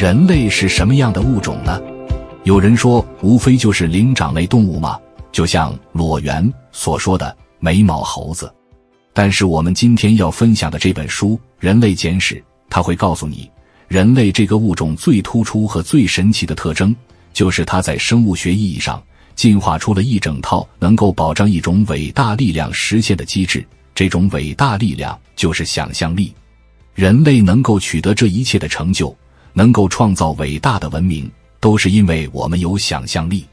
人类是什么样的物种呢？有人说，无非就是灵长类动物嘛，就像裸猿所说的没毛猴子。但是我们今天要分享的这本书《人类简史》，它会告诉你，人类这个物种最突出和最神奇的特征，就是它在生物学意义上进化出了一整套能够保障一种伟大力量实现的机制。这种伟大力量就是想象力。人类能够取得这一切的成就，能够创造伟大的文明，都是因为我们有想象力。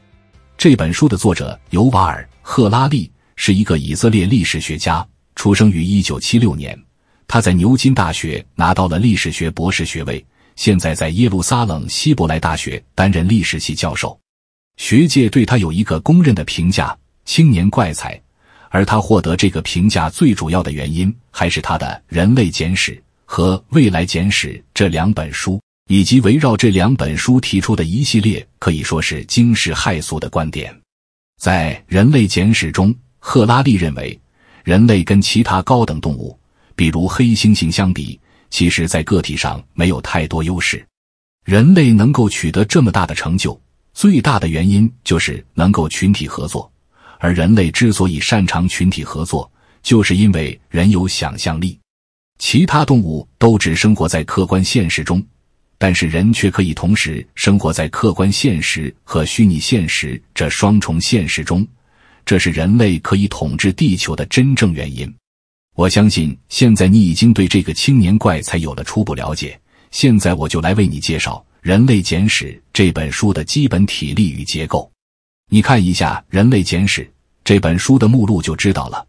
这本书的作者尤瓦尔·赫拉利是一个以色列历史学家，出生于1976年。他在牛津大学拿到了历史学博士学位，现在在耶路撒冷希伯来大学担任历史系教授。学界对他有一个公认的评价：青年怪才。而他获得这个评价最主要的原因，还是他的《人类简史》和《未来简史》这两本书，以及围绕这两本书提出的一系列可以说是惊世骇俗的观点。在《人类简史》中，赫拉利认为，人类跟其他高等动物，比如黑猩猩相比，其实在个体上没有太多优势。人类能够取得这么大的成就，最大的原因就是能够群体合作。而人类之所以擅长群体合作，就是因为人有想象力。其他动物都只生活在客观现实中，但是人却可以同时生活在客观现实和虚拟现实这双重现实中，这是人类可以统治地球的真正原因。我相信现在你已经对这个青年怪才有了初步了解，现在我就来为你介绍《人类简史》这本书的基本体例与结构。你看一下《人类简史》这本书的目录就知道了。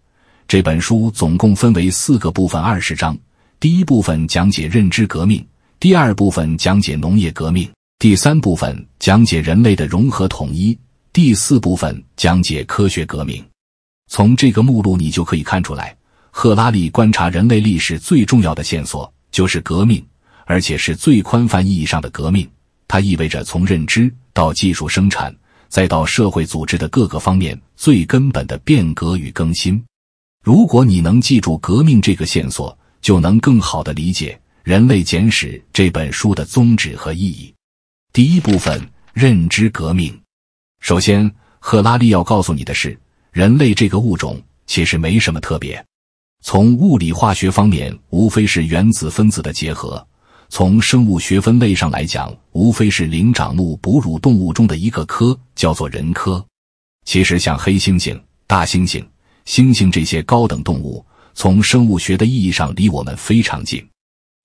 这本书总共分为4个部分20章，第一部分讲解认知革命，第二部分讲解农业革命，第三部分讲解人类的融合统一，第四部分讲解科学革命。从这个目录你就可以看出来，赫拉利观察人类历史最重要的线索就是革命，而且是最宽泛意义上的革命。它意味着从认知到技术生产，再到社会组织的各个方面最根本的变革与更新。如果你能记住革命这个线索，就能更好地理解《人类简史》这本书的宗旨和意义。第一部分，认知革命。首先，赫拉利要告诉你的是，人类这个物种其实没什么特别。从物理化学方面，无非是原子分子的结合；从生物学分类上来讲，无非是灵长目哺乳动物中的一个科，叫做人科。其实像黑猩猩、大猩猩、猩猩这些高等动物，从生物学的意义上离我们非常近。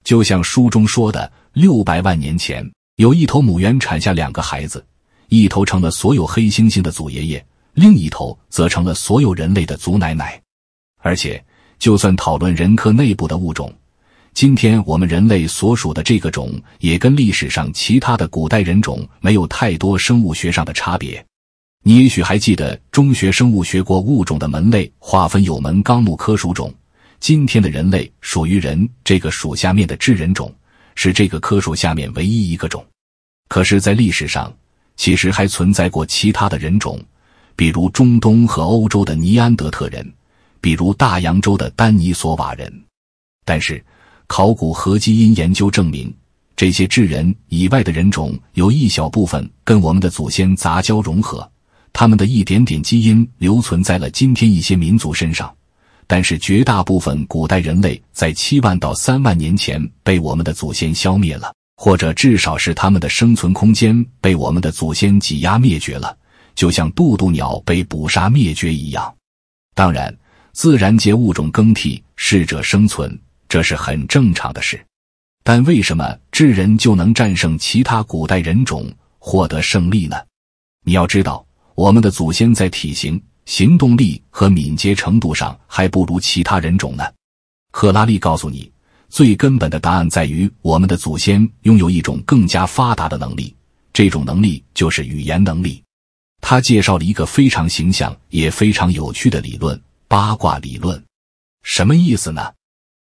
就像书中说的，600万年前，有一头母猿产下2个孩子，一头成了所有黑猩猩的祖爷爷，另一头则成了所有人类的祖奶奶。而且，就算讨论人科内部的物种，今天我们人类所属的这个种也跟历史上其他的古代人种没有太多生物学上的差别。你也许还记得中学生物学过物种的门类划分有门纲目科属种，今天的人类属于人这个属下面的智人种，是这个科属下面唯一一个种。可是在历史上，其实还存在过其他的人种，比如中东和欧洲的尼安德特人，比如大洋洲的丹尼索瓦人。但是考古和基因研究证明，这些智人以外的人种有一小部分跟我们的祖先杂交融合，他们的一点点基因留存在了今天一些民族身上，但是绝大部分古代人类在7万到3万年前被我们的祖先消灭了，或者至少是他们的生存空间被我们的祖先挤压灭绝了，就像渡渡鸟被捕杀灭绝一样。当然，自然界物种更替，适者生存，这是很正常的事。但为什么智人就能战胜其他古代人种，获得胜利呢？你要知道，我们的祖先在体型、行动力和敏捷程度上还不如其他人种呢。赫拉利告诉你，最根本的答案在于我们的祖先拥有一种更加发达的能力，这种能力就是语言能力。他介绍了一个非常形象也非常有趣的理论，八卦理论。什么意思呢？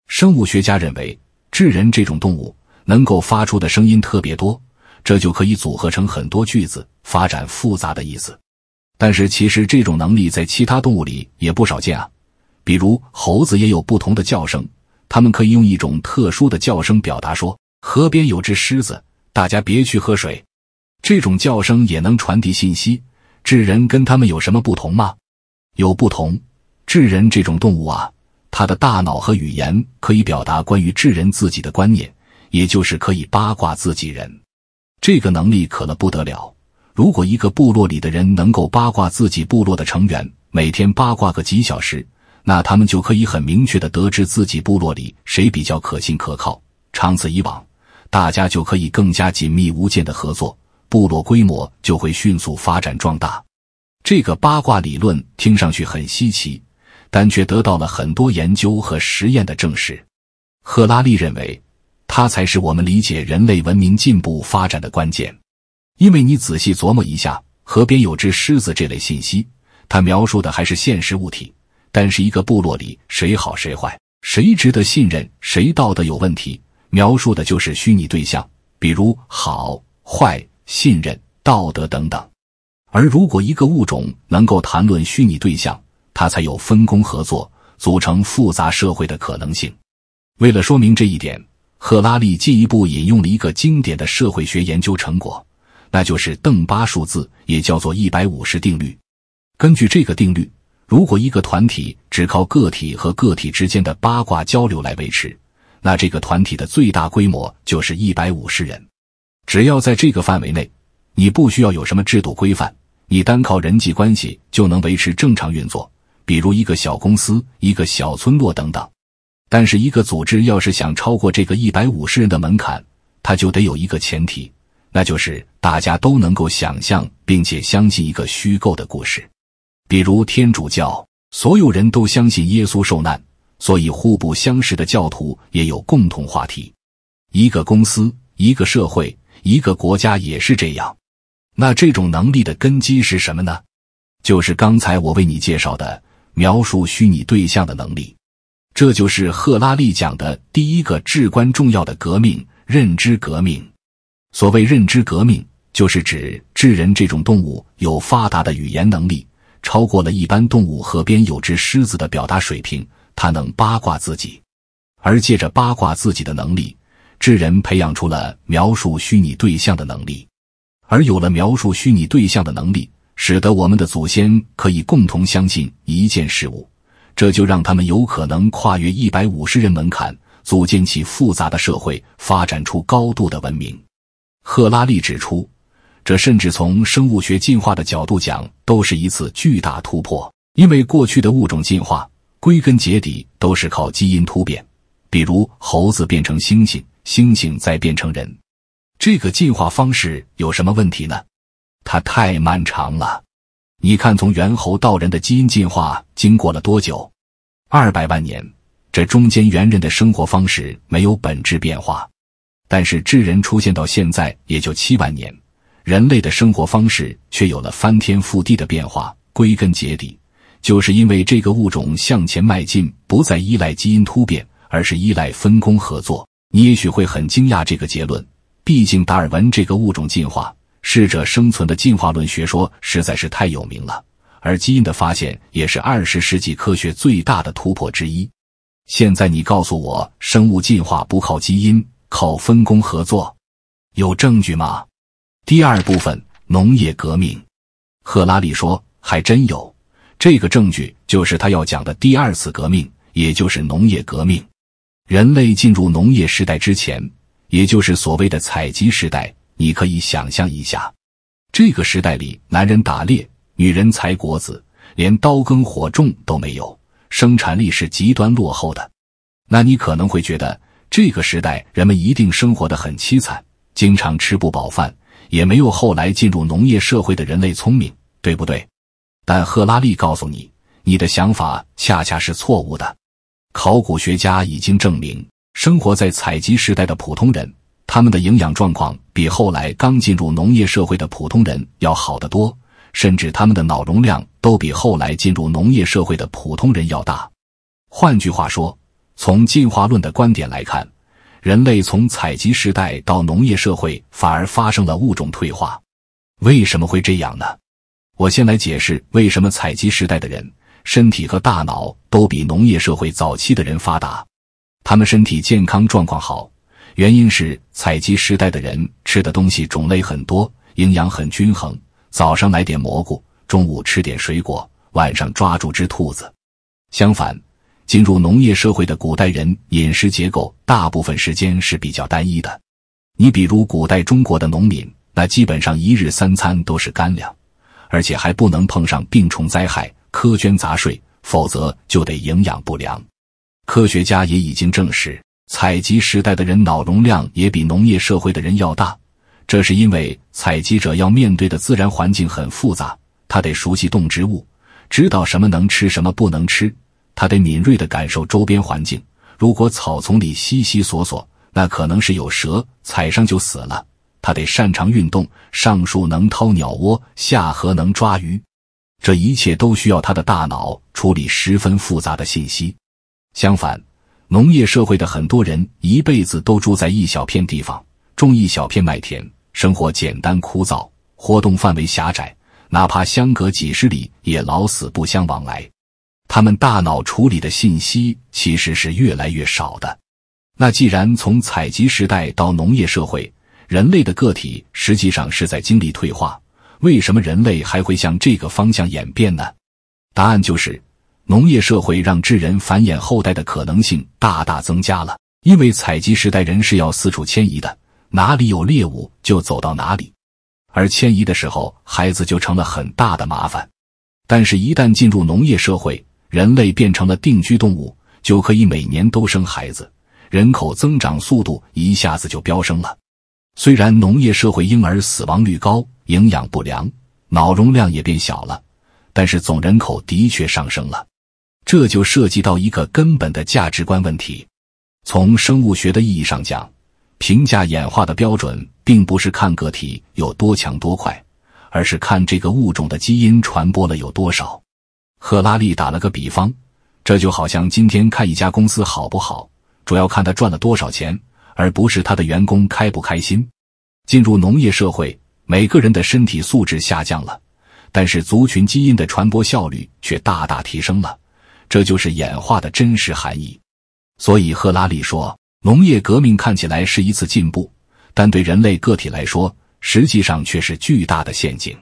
生物学家认为，智人这种动物能够发出的声音特别多，这就可以组合成很多句子，发展复杂的意思。但是其实这种能力在其他动物里也不少见啊，比如猴子也有不同的叫声，它们可以用一种特殊的叫声表达说，河边有只狮子，大家别去喝水。这种叫声也能传递信息，智人跟他们有什么不同吗？有不同。智人这种动物啊，它的大脑和语言可以表达关于智人自己的观念，也就是可以八卦自己人。这个能力可了不得了。如果一个部落里的人能够八卦自己部落的成员，每天八卦个几小时，那他们就可以很明确地得知自己部落里谁比较可信可靠。长此以往，大家就可以更加紧密无间的合作，部落规模就会迅速发展壮大。这个八卦理论听上去很稀奇，但却得到了很多研究和实验的证实。赫拉利认为，它才是我们理解人类文明进步发展的关键。因为你仔细琢磨一下，河边有只狮子这类信息，它描述的还是现实物体，但是一个部落里谁好谁坏，谁值得信任，谁道德有问题，描述的就是虚拟对象，比如好、坏、信任、道德等等。而如果一个物种能够谈论虚拟对象，它才有分工合作，组成复杂社会的可能性。为了说明这一点，赫拉利进一步引用了一个经典的社会学研究成果，那就是邓巴数字，也叫做150定律。根据这个定律，如果一个团体只靠个体和个体之间的八卦交流来维持，那这个团体的最大规模就是150人。只要在这个范围内，你不需要有什么制度规范，你单靠人际关系就能维持正常运作，比如一个小公司、一个小村落等等。但是一个组织要是想超过这个150人的门槛，它就得有一个前提，那就是大家都能够想象并且相信一个虚构的故事。比如天主教，所有人都相信耶稣受难，所以互不相识的教徒也有共同话题。一个公司、一个社会、一个国家也是这样。那这种能力的根基是什么呢？就是刚才我为你介绍的描述虚拟对象的能力。这就是赫拉利讲的第一个至关重要的革命——认知革命。所谓认知革命，就是指智人这种动物有发达的语言能力，超过了一般动物河边有只狮子的表达水平，它能八卦自己。而借着八卦自己的能力，智人培养出了描述虚拟对象的能力。而有了描述虚拟对象的能力，使得我们的祖先可以共同相信一件事物，这就让他们有可能跨越150人门槛，组建起复杂的社会，发展出高度的文明。赫拉利指出，这甚至从生物学进化的角度讲，都是一次巨大突破。因为过去的物种进化，归根结底都是靠基因突变，比如猴子变成猩猩，猩猩再变成人。这个进化方式有什么问题呢？它太漫长了。你看，从猿猴到人的基因进化经过了多久？200万年，这中间猿人的生活方式没有本质变化。但是智人出现到现在也就7万年，人类的生活方式却有了翻天覆地的变化。归根结底，就是因为这个物种向前迈进，不再依赖基因突变，而是依赖分工合作。你也许会很惊讶这个结论，毕竟达尔文这个物种进化、适者生存的进化论学说实在是太有名了，而基因的发现也是20世纪科学最大的突破之一。现在你告诉我，生物进化不靠基因，靠分工合作，有证据吗？第二部分，农业革命。赫拉利说，还真有。这个证据就是他要讲的第二次革命，也就是农业革命。人类进入农业时代之前，也就是所谓的采集时代，你可以想象一下，这个时代里，男人打猎，女人采果子，连刀耕火种都没有，生产力是极端落后的。那你可能会觉得，这个时代人们一定生活得很凄惨，经常吃不饱饭，也没有后来进入农业社会的人类聪明，对不对？但赫拉利告诉你，你的想法恰恰是错误的。考古学家已经证明，生活在采集时代的普通人，他们的营养状况比后来刚进入农业社会的普通人要好得多，甚至他们的脑容量都比后来进入农业社会的普通人要大。换句话说，从进化论的观点来看，人类从采集时代到农业社会反而发生了物种退化。为什么会这样呢？我先来解释为什么采集时代的人身体和大脑都比农业社会早期的人发达。他们身体健康状况好，原因是采集时代的人吃的东西种类很多，营养很均衡，早上来点蘑菇，中午吃点水果，晚上抓住只兔子。相反，进入农业社会的古代人饮食结构大部分时间是比较单一的。你比如古代中国的农民，那基本上一日三餐都是干粮，而且还不能碰上病虫灾害、苛捐杂税，否则就得营养不良。科学家也已经证实，采集时代的人脑容量也比农业社会的人要大，这是因为采集者要面对的自然环境很复杂，他得熟悉动植物，知道什么能吃什么不能吃，他得敏锐地感受周边环境，如果草丛里稀稀索索，那可能是有蛇，踩上就死了。他得擅长运动，上树能掏鸟窝，下河能抓鱼，这一切都需要他的大脑处理十分复杂的信息。相反，农业社会的很多人一辈子都住在一小片地方，种一小片麦田，生活简单枯燥，活动范围狭窄，哪怕相隔几十里也老死不相往来。他们大脑处理的信息其实是越来越少的。那既然从采集时代到农业社会，人类的个体实际上是在经历退化，为什么人类还会向这个方向演变呢？答案就是农业社会让智人繁衍后代的可能性大大增加了。因为采集时代人是要四处迁移的，哪里有猎物就走到哪里，而迁移的时候孩子就成了很大的麻烦。但是一旦进入农业社会，人类变成了定居动物，就可以每年都生孩子，人口增长速度一下子就飙升了。虽然农业社会婴儿死亡率高，营养不良，脑容量也变小了，但是总人口的确上升了。这就涉及到一个根本的价值观问题。从生物学的意义上讲，评价演化的标准并不是看个体有多强多快，而是看这个物种的基因传播了有多少。赫拉利打了个比方，这就好像今天看一家公司好不好，主要看他赚了多少钱，而不是他的员工开不开心。进入农业社会，每个人的身体素质下降了，但是族群基因的传播效率却大大提升了，这就是演化的真实含义。所以赫拉利说，农业革命看起来是一次进步，但对人类个体来说，实际上却是巨大的陷阱。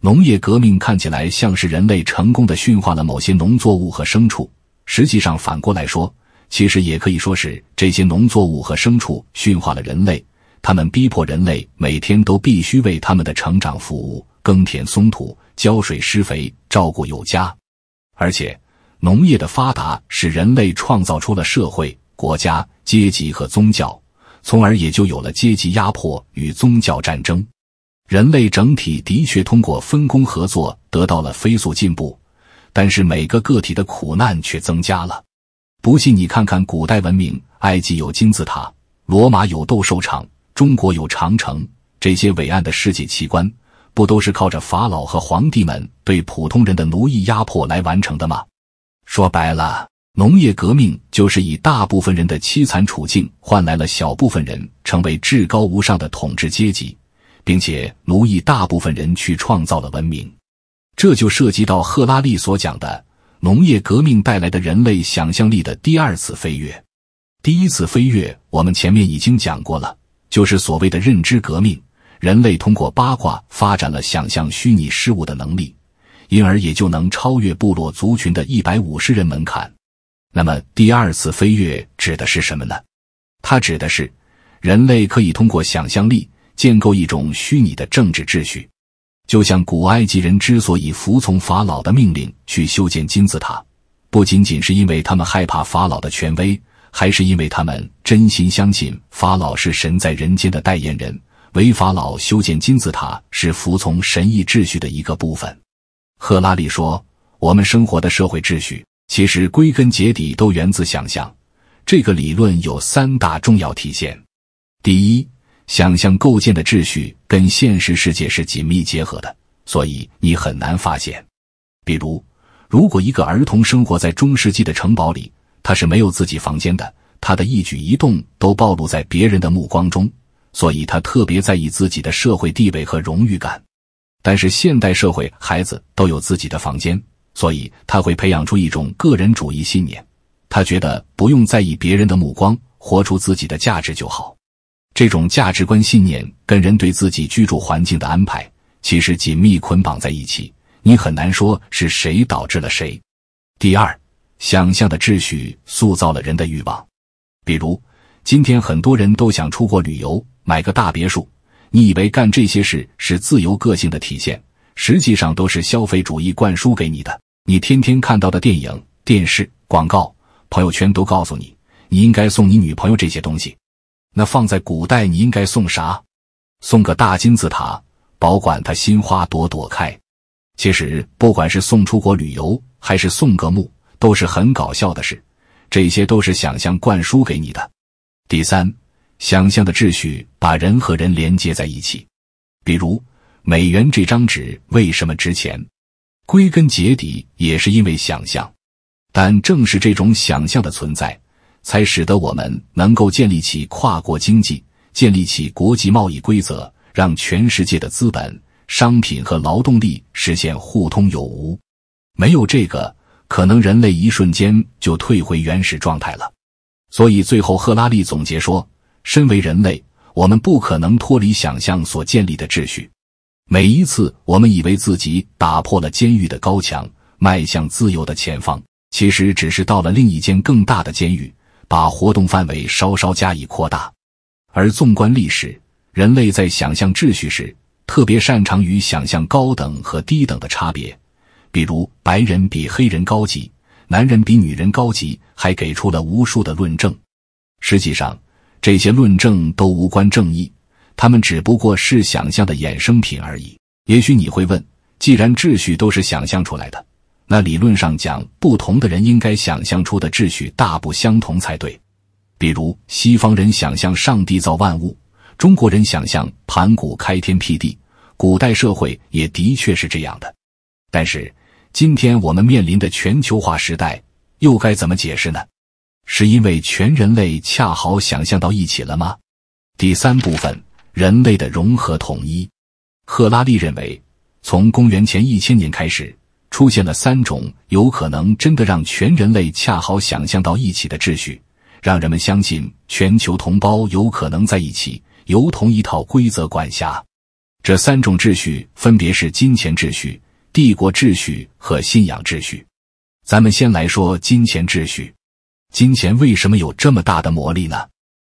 农业革命看起来像是人类成功地驯化了某些农作物和牲畜，实际上反过来说，其实也可以说是这些农作物和牲畜驯化了人类，他们逼迫人类每天都必须为他们的成长服务，耕田松土，浇水施肥，照顾有加。而且农业的发达使人类创造出了社会、国家、阶级和宗教，从而也就有了阶级压迫与宗教战争。人类整体的确通过分工合作得到了飞速进步，但是每个个体的苦难却增加了。不信你看看古代文明，埃及有金字塔，罗马有斗兽场，中国有长城，这些伟岸的世界奇观，不都是靠着法老和皇帝们对普通人的奴役压迫来完成的吗？说白了，农业革命就是以大部分人的凄惨处境换来了小部分人成为至高无上的统治阶级，并且奴役大部分人去创造了文明。这就涉及到赫拉利所讲的农业革命带来的人类想象力的第二次飞跃。第一次飞跃我们前面已经讲过了，就是所谓的认知革命，人类通过八卦发展了想象虚拟事物的能力，因而也就能超越部落族群的150人门槛。那么第二次飞跃指的是什么呢？它指的是人类可以通过想象力建构一种虚拟的政治秩序。就像古埃及人之所以服从法老的命令去修建金字塔，不仅仅是因为他们害怕法老的权威，还是因为他们真心相信法老是神在人间的代言人，为法老修建金字塔是服从神意秩序的一个部分。赫拉利说，我们生活的社会秩序其实归根结底都源自想象，这个理论有3大重要体现。第一，想象构建的秩序跟现实世界是紧密结合的，所以你很难发现。比如，如果一个儿童生活在中世纪的城堡里，他是没有自己房间的，他的一举一动都暴露在别人的目光中，所以他特别在意自己的社会地位和荣誉感。但是现代社会孩子都有自己的房间，所以他会培养出一种个人主义信念，他觉得不用在意别人的目光，活出自己的价值就好。这种价值观信念跟人对自己居住环境的安排其实紧密捆绑在一起，你很难说是谁导致了谁。第二，想象的秩序塑造了人的欲望。比如今天很多人都想出国旅游，买个大别墅，你以为干这些事是自由个性的体现，实际上都是消费主义灌输给你的。你天天看到的电影、电视、广告、朋友圈都告诉你，你应该送你女朋友这些东西。那放在古代你应该送啥？送个大金字塔，保管它心花朵朵开。其实不管是送出国旅游还是送个墓，都是很搞笑的事，这些都是想象灌输给你的。第三，想象的秩序把人和人连接在一起。比如美元这张纸为什么值钱？归根结底也是因为想象。但正是这种想象的存在，才使得我们能够建立起跨国经济，建立起国际贸易规则，让全世界的资本、商品和劳动力实现互通有无。没有这个，可能人类一瞬间就退回原始状态了。所以最后赫拉利总结说，身为人类，我们不可能脱离想象所建立的秩序。每一次我们以为自己打破了监狱的高墙，迈向自由的前方，其实只是到了另一间更大的监狱，把活动范围稍稍加以扩大。而纵观历史，人类在想象秩序时，特别擅长于想象高等和低等的差别，比如白人比黑人高级，男人比女人高级，还给出了无数的论证。实际上，这些论证都无关正义，它们只不过是想象的衍生品而已。也许你会问，既然秩序都是想象出来的，那理论上讲，不同的人应该想象出的秩序大不相同才对。比如西方人想象上帝造万物，中国人想象盘古开天辟地，古代社会也的确是这样的。但是今天我们面临的全球化时代，又该怎么解释呢？是因为全人类恰好想象到一起了吗？第三部分，人类的融合统一。赫拉利认为，从公元前1000年开始，出现了3种有可能真的让全人类恰好想象到一起的秩序，让人们相信全球同胞有可能在一起，由同一套规则管辖。这3种秩序分别是金钱秩序、帝国秩序和信仰秩序。咱们先来说金钱秩序。金钱为什么有这么大的魔力呢？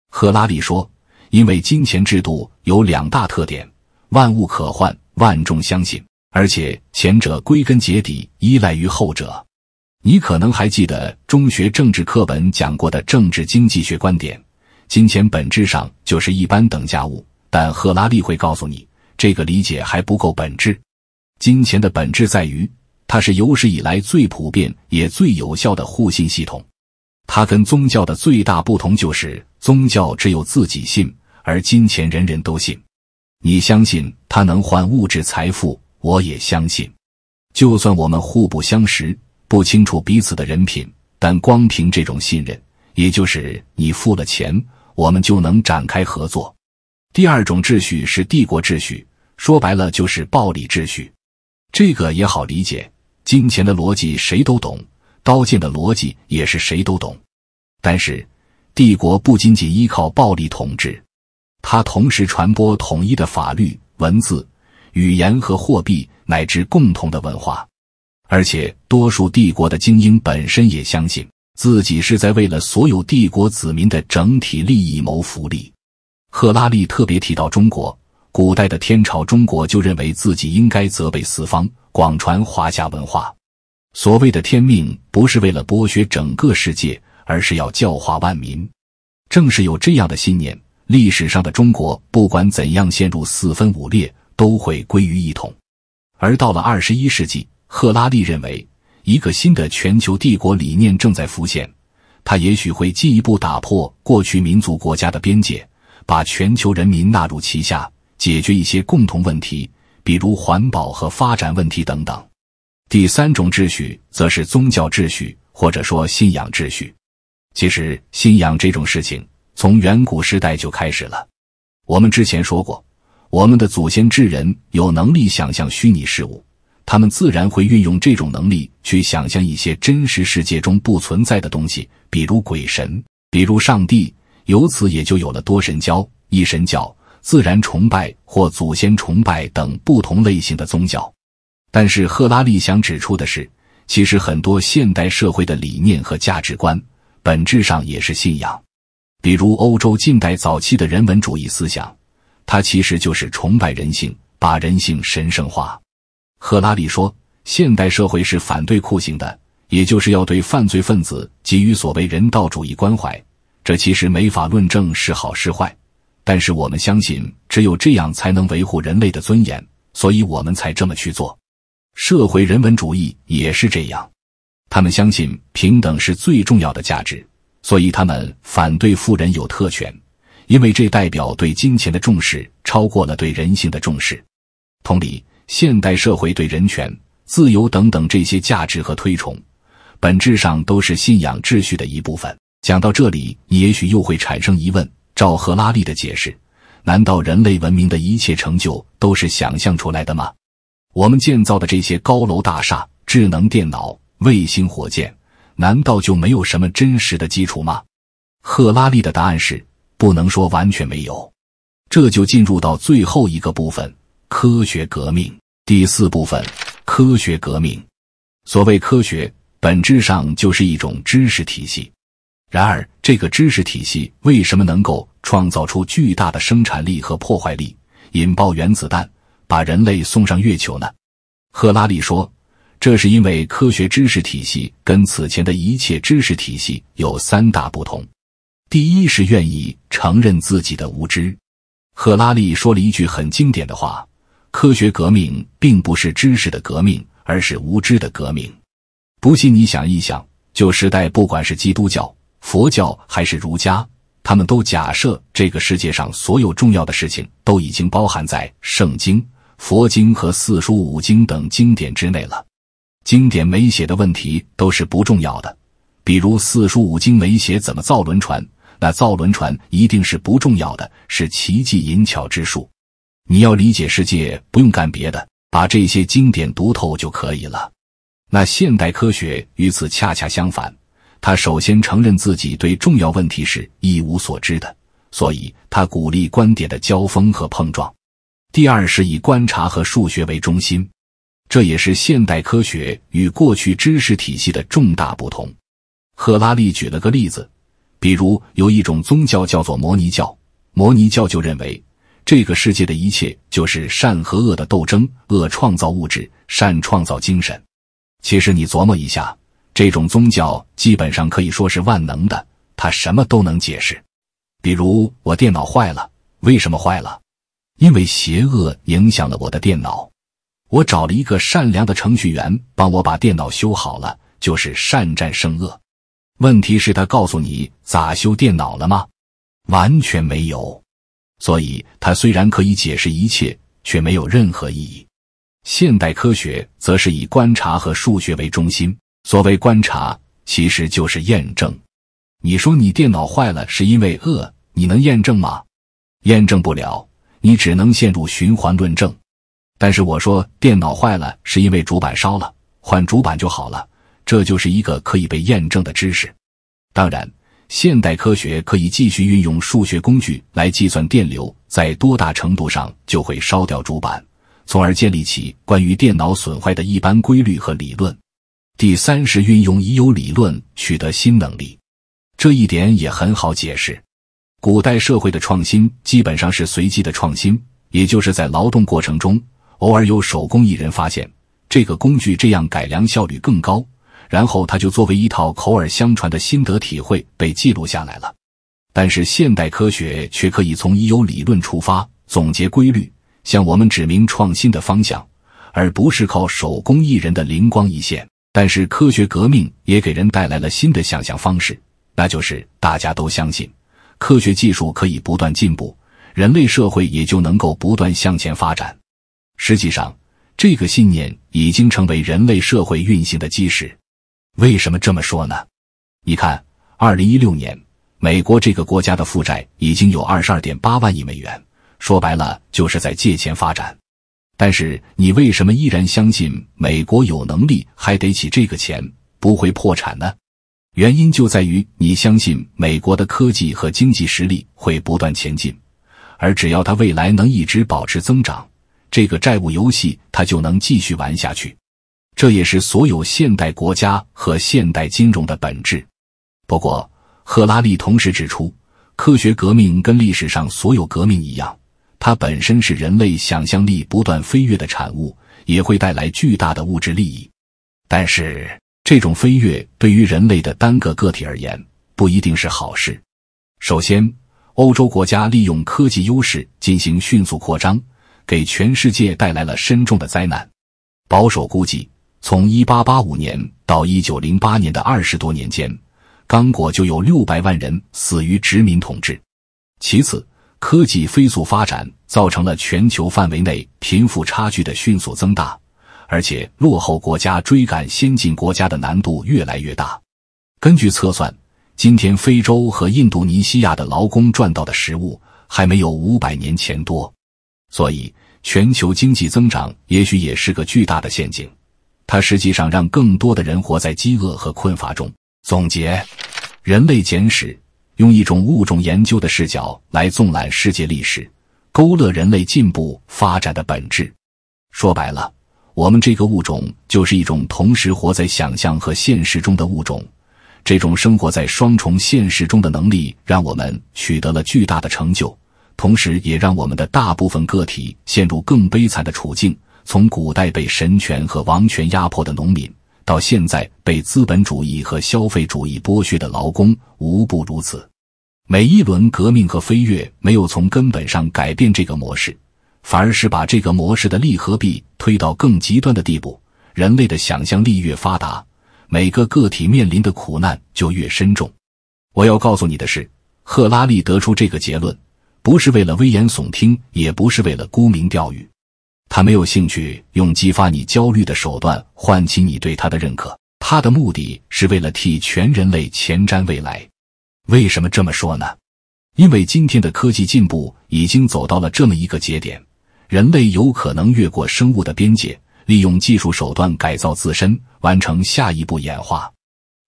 赫拉利说，因为金钱制度有2大特点：万物可换，万众相信，而且前者归根结底依赖于后者。你可能还记得中学政治课本讲过的政治经济学观点，金钱本质上就是一般等价物，但赫拉利会告诉你，这个理解还不够本质。金钱的本质在于，它是有史以来最普遍也最有效的互信系统。它跟宗教的最大不同就是，宗教只有自己信，而金钱人人都信。你相信它能换物质财富，我也相信。就算我们互不相识，不清楚彼此的人品，但光凭这种信任，也就是你付了钱，我们就能展开合作。第2种秩序是帝国秩序，说白了就是暴力秩序。这个也好理解，金钱的逻辑谁都懂，刀剑的逻辑也是谁都懂。但是帝国不仅仅依靠暴力统治，它同时传播统一的法律、文字、语言和货币，乃至共同的文化。而且多数帝国的精英本身也相信自己是在为了所有帝国子民的整体利益谋福利。赫拉利特别提到中国，古代的天朝中国就认为自己应该责备四方，广传华夏文化。所谓的天命不是为了剥削整个世界，而是要教化万民。正是有这样的信念，历史上的中国不管怎样陷入四分五裂，都会归于一统。而到了21世纪，赫拉利认为一个新的全球帝国理念正在浮现，它也许会进一步打破过去民族国家的边界，把全球人民纳入其下，解决一些共同问题，比如环保和发展问题等等。第3种秩序则是宗教秩序，或者说信仰秩序。其实信仰这种事情从远古时代就开始了。我们之前说过，我们的祖先智人有能力想象虚拟事物，他们自然会运用这种能力去想象一些真实世界中不存在的东西，比如鬼神，比如上帝，由此也就有了多神教、一神教、自然崇拜或祖先崇拜等不同类型的宗教。但是赫拉利想指出的是，其实很多现代社会的理念和价值观本质上也是信仰。比如欧洲近代早期的人文主义思想，它其实就是崇拜人性，把人性神圣化。赫拉利说，现代社会是反对酷刑的，也就是要对犯罪分子给予所谓人道主义关怀。这其实没法论证是好是坏，但是我们相信只有这样才能维护人类的尊严，所以我们才这么去做。社会人文主义也是这样，他们相信平等是最重要的价值，所以他们反对富人有特权，因为这代表对金钱的重视超过了对人性的重视。同理，现代社会对人权、自由等等这些价值和推崇，本质上都是信仰秩序的一部分。讲到这里，你也许又会产生疑问，照赫拉利的解释，难道人类文明的一切成就都是想象出来的吗？我们建造的这些高楼大厦、智能电脑、卫星火箭，难道就没有什么真实的基础吗？赫拉利的答案是，不能说完全没有。这就进入到最后一个部分，科学革命。第4部分，科学革命。所谓科学，本质上就是一种知识体系。然而，这个知识体系为什么能够创造出巨大的生产力和破坏力，引爆原子弹，把人类送上月球呢？赫拉利说，这是因为科学知识体系跟此前的一切知识体系有3大不同。第一是愿意承认自己的无知。赫拉利说了一句很经典的话，科学革命并不是知识的革命，而是无知的革命。不信你想一想，旧时代不管是基督教、佛教还是儒家，他们都假设这个世界上所有重要的事情都已经包含在圣经、佛经和四书五经等经典之内了。经典没写的问题都是不重要的，比如四书五经没写怎么造轮船，那造轮船一定是不重要的，是奇技淫巧之术。你要理解世界，不用干别的，把这些经典读透就可以了。那现代科学与此恰恰相反，他首先承认自己对重要问题是一无所知的，所以他鼓励观点的交锋和碰撞。第二是以观察和数学为中心，这也是现代科学与过去知识体系的重大不同。赫拉利举了个例子，比如有一种宗教叫做摩尼教，摩尼教就认为这个世界的一切就是善和恶的斗争，恶创造物质，善创造精神。其实你琢磨一下，这种宗教基本上可以说是万能的，它什么都能解释。比如我电脑坏了，为什么坏了？因为邪恶影响了我的电脑。我找了一个善良的程序员帮我把电脑修好了，就是善战胜恶。问题是他告诉你咋修电脑了吗？完全没有。所以它虽然可以解释一切，却没有任何意义。现代科学则是以观察和数学为中心，所谓观察其实就是验证。你说你电脑坏了是因为恶，你能验证吗？验证不了，你只能陷入循环论证。但是我说电脑坏了是因为主板烧了，换主板就好了，这就是一个可以被验证的知识。当然，现代科学可以继续运用数学工具来计算电流在多大程度上就会烧掉主板，从而建立起关于电脑损坏的一般规律和理论。第三是运用已有理论取得新能力，这一点也很好解释。古代社会的创新基本上是随机的创新，也就是在劳动过程中，偶尔有手工艺人发现这个工具这样改良效率更高，然后它就作为一套口耳相传的心得体会被记录下来了。但是现代科学却可以从已有理论出发，总结规律，向我们指明创新的方向，而不是靠手工艺人的灵光一现。但是科学革命也给人带来了新的想象方式，那就是大家都相信科学技术可以不断进步，人类社会也就能够不断向前发展。实际上，这个信念已经成为人类社会运行的基石。为什么这么说呢？你看，2016年，美国这个国家的负债已经有 22.8 万亿美元，说白了就是在借钱发展。但是你为什么依然相信美国有能力还得起这个钱，不会破产呢？原因就在于你相信美国的科技和经济实力会不断前进，而只要它未来能一直保持增长，这个债务游戏它就能继续玩下去。这也是所有现代国家和现代金融的本质。不过，赫拉利同时指出，科学革命跟历史上所有革命一样，它本身是人类想象力不断飞跃的产物，也会带来巨大的物质利益。但是，这种飞跃对于人类的单个个体而言，不一定是好事。首先，欧洲国家利用科技优势进行迅速扩张，给全世界带来了深重的灾难。保守估计，从1885年到1908年的20多年间，刚果就有600万人死于殖民统治。其次，科技飞速发展造成了全球范围内贫富差距的迅速增大，而且落后国家追赶先进国家的难度越来越大。根据测算，今天非洲和印度尼西亚的劳工赚到的食物还没有500年前多。所以，全球经济增长也许也是个巨大的陷阱，它实际上让更多的人活在饥饿和困乏中。总结，人类简史用一种物种研究的视角来纵览世界历史，勾勒人类进步发展的本质。说白了，我们这个物种就是一种同时活在想象和现实中的物种。这种生活在双重现实中的能力让我们取得了巨大的成就，同时也让我们的大部分个体陷入更悲惨的处境，从古代被神权和王权压迫的农民，到现在被资本主义和消费主义剥削的劳工，无不如此。每一轮革命和飞跃没有从根本上改变这个模式，反而是把这个模式的利和弊推到更极端的地步。人类的想象力越发达，每个个体面临的苦难就越深重。我要告诉你的是，赫拉利得出这个结论，不是为了危言耸听，也不是为了沽名钓誉。他没有兴趣用激发你焦虑的手段唤起你对他的认可，他的目的是为了替全人类前瞻未来。为什么这么说呢？因为今天的科技进步已经走到了这么一个节点，人类有可能越过生物的边界，利用技术手段改造自身，完成下一步演化。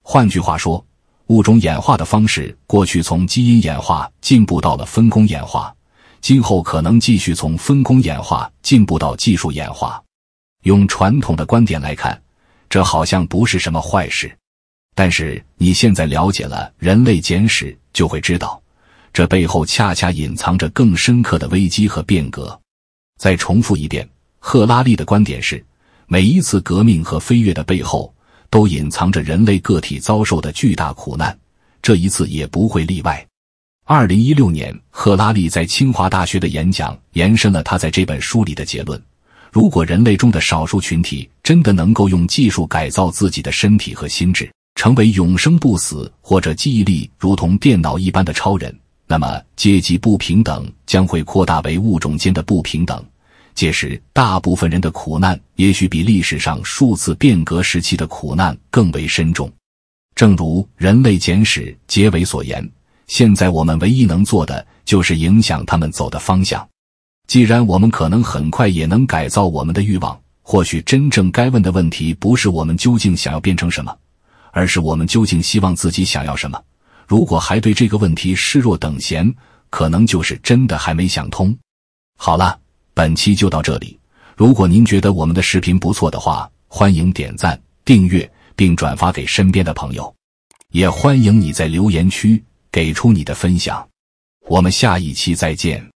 换句话说，物种演化的方式过去从基因演化进步到了分工演化，今后可能继续从分工演化进步到技术演化。用传统的观点来看，这好像不是什么坏事。但是你现在了解了人类简史，就会知道，这背后恰恰隐藏着更深刻的危机和变革。再重复一遍，赫拉利的观点是，每一次革命和飞跃的背后，都隐藏着人类个体遭受的巨大苦难，这一次也不会例外。2016年，赫拉利在清华大学的演讲延伸了他在这本书里的结论：如果人类中的少数群体真的能够用技术改造自己的身体和心智，成为永生不死或者记忆力如同电脑一般的超人，那么阶级不平等将会扩大为物种间的不平等，届时大部分人的苦难也许比历史上数次变革时期的苦难更为深重。正如人类简史结尾所言，现在我们唯一能做的就是影响他们走的方向。既然我们可能很快也能改造我们的欲望，或许真正该问的问题不是我们究竟想要变成什么，而是我们究竟希望自己想要什么。如果还对这个问题视若等闲，可能就是真的还没想通。好了，本期就到这里。如果您觉得我们的视频不错的话，欢迎点赞、订阅并转发给身边的朋友。也欢迎你在留言区给出你的分享。我们下一期再见。